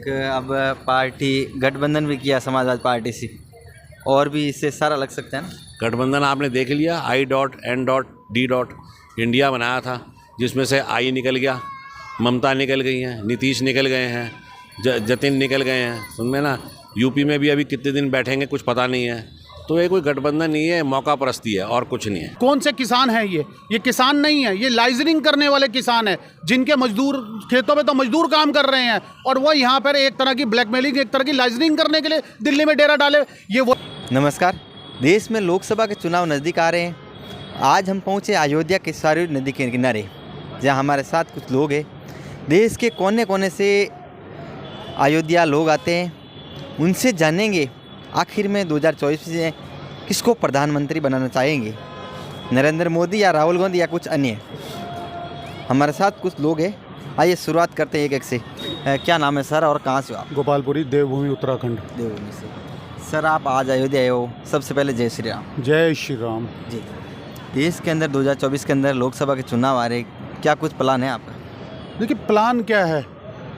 एक अब पार्टी गठबंधन भी किया समाजवादी पार्टी से, और भी इससे सारा लग सकता है ना। गठबंधन आपने देख लिया, I.N.D. इंडिया बनाया था, जिसमें से आई निकल गया, ममता निकल गई हैं, नीतीश निकल गए हैं, जतिन निकल गए हैं, सुनने ना। यूपी में भी अभी कितने दिन बैठेंगे कुछ पता नहीं है। तो ये कोई गठबंधन नहीं है, मौका परस्ती है और कुछ नहीं है। कौन से किसान हैं ये किसान नहीं है, ये लाइजरिंग करने वाले किसान हैं, जिनके मजदूर खेतों में तो मजदूर काम कर रहे हैं और वो यहाँ पर एक तरह की ब्लैकमेलिंग, एक तरह की लाइजरिंग करने के लिए दिल्ली में डेरा डाले ये वो। नमस्कार। देश में लोकसभा के चुनाव नज़दीक आ रहे हैं। आज हम पहुँचे अयोध्या के सरयू नदी के किनारे, जहाँ हमारे साथ कुछ लोग हैं। देश के कोने कोने से अयोध्या लोग आते हैं, उनसे जानेंगे आखिर में 2024 में किसको प्रधानमंत्री बनाना चाहेंगे, नरेंद्र मोदी या राहुल गांधी या कुछ अन्य। हमारे साथ कुछ लोग हैं, आइए शुरुआत करते हैं एक एक से। क्या नाम है सर और कहाँ से हो आप? गोपालपुरी, देवभूमि, उत्तराखंड। देवभूमि से। सर आप आज अयोध्या आए हो, सबसे पहले जय श्री राम। जय श्री राम जी। देश के अंदर 2024 के अंदर लोकसभा के चुनाव आ रहे, क्या कुछ प्लान है आपका? देखिए प्लान क्या है,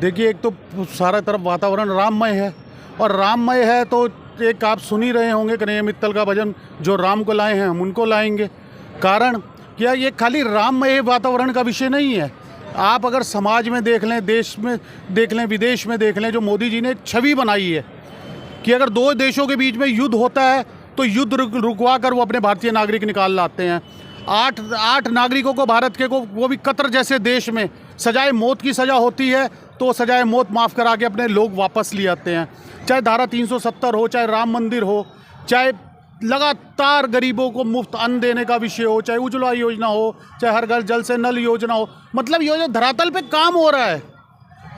देखिए एक तो सारा तरफ वातावरण राममय है, और राममय है तो एक आप सुन ही रहे होंगे कन्हैया मित्तल का भजन, जो राम को लाए हैं हम उनको लाएंगे। कारण क्या, ये खाली राममय वातावरण का विषय नहीं है। आप अगर समाज में देख लें, देश में देख लें, विदेश में देख लें, जो मोदी जी ने छवि बनाई है कि अगर दो देशों के बीच में युद्ध होता है तो युद्ध रुकवा कर वो अपने भारतीय नागरिक निकाल लाते हैं। आठ नागरिकों को भारत के को, वो भी कतर जैसे देश में सजाए मौत की सज़ा होती है तो सजाए मौत माफ़ करा के अपने लोग वापस ले आते हैं। चाहे धारा 370 हो, चाहे राम मंदिर हो, चाहे लगातार गरीबों को मुफ्त अन्न देने का विषय हो, चाहे उज्ज्वला योजना हो, चाहे हर घर जल से नल योजना हो, मतलब योजना धरातल पे काम हो रहा है,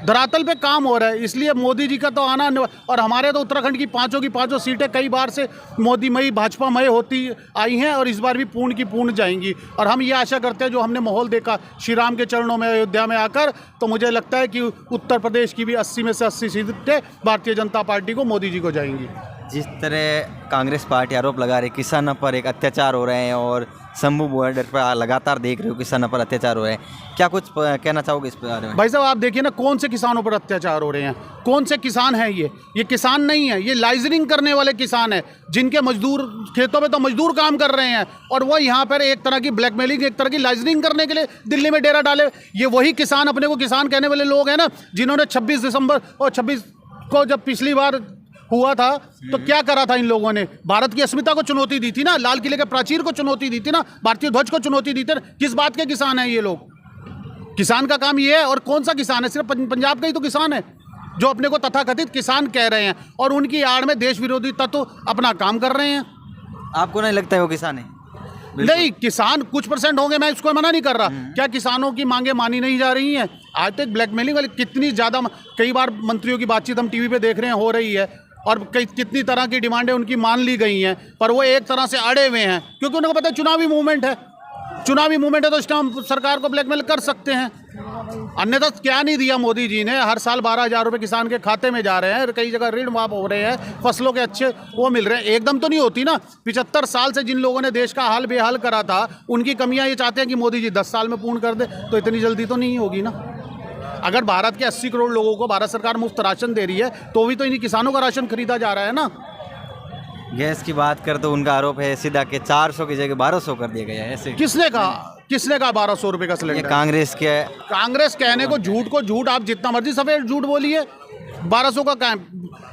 धरातल पे काम हो रहा है। इसलिए मोदी जी का तो आना, और हमारे तो उत्तराखंड की पांचों सीटें कई बार से मोदीमयी भाजपामय होती आई हैं और इस बार भी पूर्ण की पूर्ण जाएंगी। और हम ये आशा करते हैं, जो हमने माहौल देखा श्री राम के चरणों में अयोध्या में आकर, तो मुझे लगता है कि उत्तर प्रदेश की भी 80 में से 80 सीटें भारतीय जनता पार्टी को, मोदी जी को जाएंगी। जिस तरह कांग्रेस पार्टी आरोप लगा रही किसानों पर एक अत्याचार हो रहे हैं, और शंभू बॉर्डर पर लगातार देख रहे हो किसानों पर अत्याचार हो रहे हैं, क्या कुछ कहना चाहोगे इस बारे में? भाई साहब आप देखिए ना, कौन से किसानों पर अत्याचार हो रहे हैं, कौन से किसान हैं ये किसान नहीं है, ये लाइजरिंग करने वाले किसान हैं, जिनके मजदूर खेतों में तो मजदूर काम कर रहे हैं और वो यहाँ पर एक तरह की ब्लैकमेलिंग, एक तरह की लाइजरिंग करने के लिए दिल्ली में डेरा डाले। ये वही किसान, अपने को किसान कहने वाले लोग हैं ना, जिन्होंने 26 दिसंबर और 26 को जब पिछली बार हुआ था तो क्या करा था इन लोगों ने? भारत की अस्मिता को चुनौती दी थी ना, लाल किले के प्राचीर को चुनौती दी थी ना, भारतीय ध्वज को चुनौती दी थी। किस बात के किसान हैं ये लोग? किसान का काम ये है। और कौन सा किसान है? सिर्फ पंजाब का ही तो किसान है जो अपने को तथाकथित किसान कह रहे हैं, और उनकी आड़ में देश विरोधी तत्व अपना काम कर रहे हैं। आपको नहीं लगता है वो किसान है? नहीं, किसान कुछ परसेंट होंगे, मैं इसको मना नहीं कर रहा। क्या किसानों की मांगे मानी नहीं जा रही हैं? आज तक ब्लैकमेलिंग वाली कितनी ज़्यादा, कई बार मंत्रियों की बातचीत हम टीवी पे देख रहे हैं, हो रही है, और कितनी तरह की डिमांडें उनकी मान ली गई हैं, पर वो एक तरह से अड़े हुए हैं, क्योंकि उनको पता है चुनावी मूवमेंट है, तो इस टाइम सरकार को ब्लैकमेल कर सकते हैं। अन्यथा क्या नहीं दिया मोदी जी ने? हर साल 12,000 रुपये किसान के खाते में जा रहे हैं, कई जगह ऋण माफ हो रहे हैं, फसलों के अच्छे वो मिल रहे हैं। एकदम तो नहीं होती ना। 75 साल से जिन लोगों ने देश का हाल बेहाल करा था, उनकी कमियां ये चाहते हैं कि मोदी जी 10 साल में पूर्ण कर दे, तो इतनी जल्दी तो नहीं होगी ना। अगर भारत के 80 करोड़ लोगों को भारत सरकार मुफ्त राशन दे रही है, तो भी तो इन्हीं किसानों का राशन खरीदा जा रहा है ना। गैस की बात कर तो उनका आरोप है सीधा कि 400 की जगह 1200 कर दिया गया है। ऐसे किसने कहा 1200 रुपये का सिलेंडर? कांग्रेस के, कांग्रेस कहने को झूठ आप जितना मर्जी सफेद झूठ बोलिए, 1200 का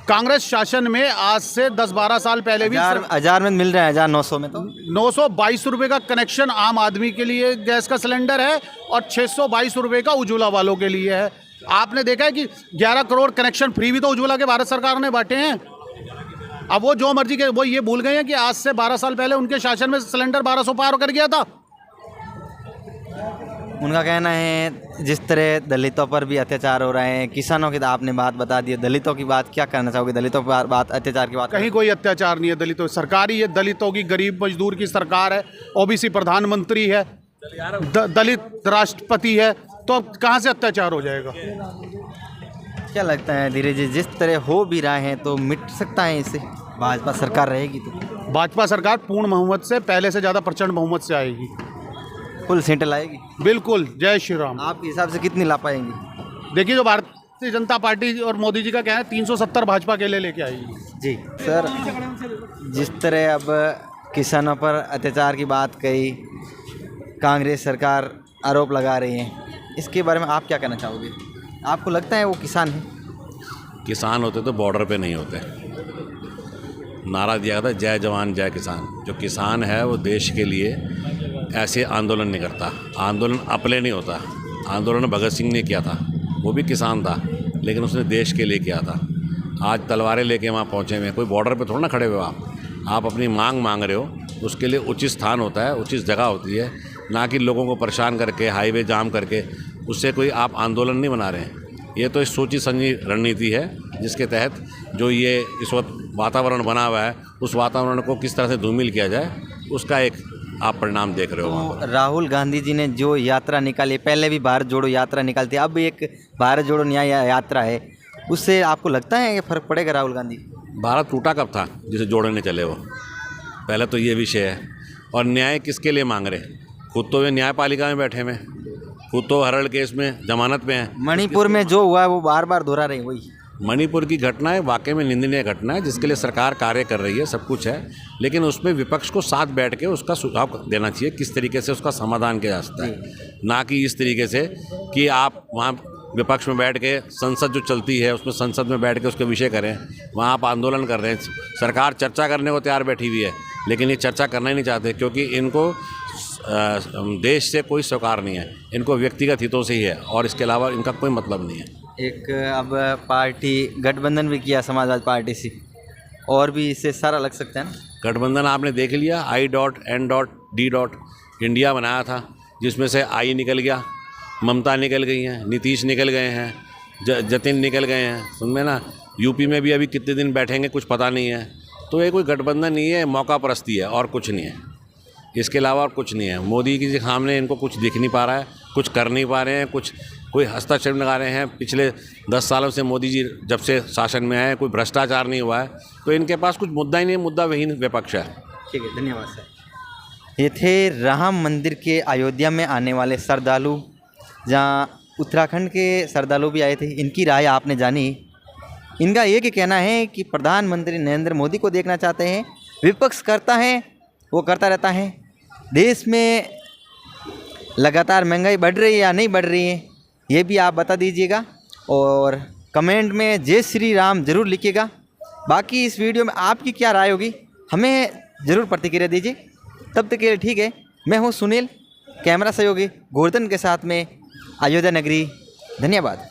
कांग्रेस शासन में आज से 10-12 साल पहले भी 1000 में मिल रहा है, 1900 में तो 922 रुपये का कनेक्शन आम आदमी के लिए गैस का सिलेंडर है, और 622 रुपये का उज्ज्वला वालों के लिए है। आपने देखा है कि 11 करोड़ कनेक्शन फ्री भी तो उज्ज्वला के भारत सरकार ने बांटे हैं। अब वो जो मर्जी के, वो ये भूल गए हैं कि आज से 12 साल पहले उनके शासन में सिलेंडर 1200 पार कर गया था। उनका कहना है जिस तरह दलितों पर भी अत्याचार हो रहे हैं, किसानों की आपने बात बता दी, दलितों की बात क्या करना चाहोगे? दलितों पर बात, अत्याचार की बात? कहीं कोई अत्याचार नहीं है दलितों, सरकारी है दलितों की, गरीब मजदूर की सरकार है, ओबीसी प्रधानमंत्री है, दलित राष्ट्रपति है, तो अब कहाँ से अत्याचार हो जाएगा? क्या लगता है धीरे धीरे जिस तरह हो भी रहे हैं तो मिट सकता है इससे? भाजपा सरकार रहेगी तो भाजपा सरकार पूर्ण बहुमत से, पहले से ज़्यादा प्रचंड बहुमत से आएगी, फुल सीटें लाएगी। बिल्कुल। जय श्री राम। आपके हिसाब से कितनी ला पाएंगी? देखिए, जो भारतीय जनता पार्टी और मोदी जी का कहना है 370 भाजपा के लिए लेके आएगी। जी सर, जिस तरह अब किसानों पर अत्याचार की बात कही, कांग्रेस सरकार आरोप लगा रही है, इसके बारे में आप क्या कहना चाहोगे? आपको लगता है वो किसान है? किसान होते तो बॉर्डर पे नहीं होते। नारा दिया था जय जवान जय किसान। जो किसान है वो देश के लिए ऐसे आंदोलन नहीं करता। आंदोलन अपने नहीं होता। आंदोलन भगत सिंह ने किया था, वो भी किसान था, लेकिन उसने देश के लिए किया था। आज तलवारें लेके वहाँ पहुँचे हुए, कोई बॉर्डर पे थोड़ा ना खड़े हुए आप अपनी मांग रहे हो, उसके लिए उचित स्थान होता है, उचित जगह होती है, ना कि लोगों को परेशान करके हाईवे जाम करके उससे कोई आप आंदोलन नहीं बना रहे हैं। ये तो एक सोची समझी रणनीति है जिसके तहत जो ये इस वक्त वातावरण बना हुआ है, उस वातावरण को किस तरह से धूमिल किया जाए, उसका एक आप परिणाम देख रहे हो। तो राहुल गांधी जी ने जो यात्रा निकाली, पहले भी भारत जोड़ो यात्रा निकालती है, अब एक भारत जोड़ो न्याय यात्रा है, उससे आपको लगता है कि फ़र्क पड़ेगा? राहुल गांधी, भारत टूटा कब था जिसे जोड़ने चले वो? पहले तो ये विषय है। और न्याय किसके लिए मांग रहे? खुद तो वे न्यायपालिका में बैठे में, खुद तो हरड़ केस में जमानत पे हैं। मणिपुर में जो हुआ है वो बार बार दोहरा रही, वही मणिपुर की घटना है, वाकई में निंदनीय घटना है, जिसके लिए सरकार कार्य कर रही है, सब कुछ है, लेकिन उसमें विपक्ष को साथ बैठ के उसका सुझाव देना चाहिए, किस तरीके से उसका समाधान किया जा सकता है, ना कि इस तरीके से कि आप वहाँ विपक्ष में बैठ के संसद जो चलती है उसमें संसद में बैठ के उसके विषय करें, वहाँ आप आंदोलन कर रहे हैं। सरकार चर्चा करने को तैयार बैठी हुई है, लेकिन ये चर्चा करना ही नहीं चाहते, क्योंकि इनको देश से कोई सरोकार नहीं है, इनको व्यक्तिगत हितों से ही है, और इसके अलावा इनका कोई मतलब नहीं है। एक अब पार्टी गठबंधन भी किया समाजवादी पार्टी से, और भी इससे सारा लग सकता है ना? गठबंधन आपने देख लिया, I.N.D. इंडिया बनाया था, जिसमें से आई निकल गया, ममता निकल गई हैं, नीतीश निकल गए हैं, जतिन निकल गए हैं, सुन में ना। यूपी में भी अभी कितने दिन बैठेंगे कुछ पता नहीं है। तो ये कोई गठबंधन नहीं है, मौका परस्ती है और कुछ नहीं है, इसके अलावा और कुछ नहीं है। मोदी के सामने इनको कुछ दिख नहीं पा रहा है, कुछ कर नहीं पा रहे हैं, कुछ कोई हस्तक्षेप लगा रहे हैं। पिछले 10 सालों से मोदी जी जब से शासन में आए, कोई भ्रष्टाचार नहीं हुआ है, तो इनके पास कुछ मुद्दा ही नहीं है, मुद्दा विहीन विपक्ष है। ठीक है, धन्यवाद सर। ये थे राम मंदिर के अयोध्या में आने वाले श्रद्धालु, जहाँ उत्तराखंड के श्रद्धालु भी आए थे। इनकी राय आपने जानी। इनका एक ही कहना है कि प्रधानमंत्री नरेंद्र मोदी को देखना चाहते हैं, विपक्ष करता है वो करता रहता है। देश में लगातार महंगाई बढ़ रही है या नहीं बढ़ रही है, ये भी आप बता दीजिएगा, और कमेंट में जय श्री राम ज़रूर लिखिएगा। बाकी इस वीडियो में आपकी क्या राय होगी, हमें ज़रूर प्रतिक्रिया दीजिए। तब तक के लिए ठीक है, मैं हूँ सुनील, कैमरा सहयोगी गोवर्धन के साथ में अयोध्या नगरी। धन्यवाद।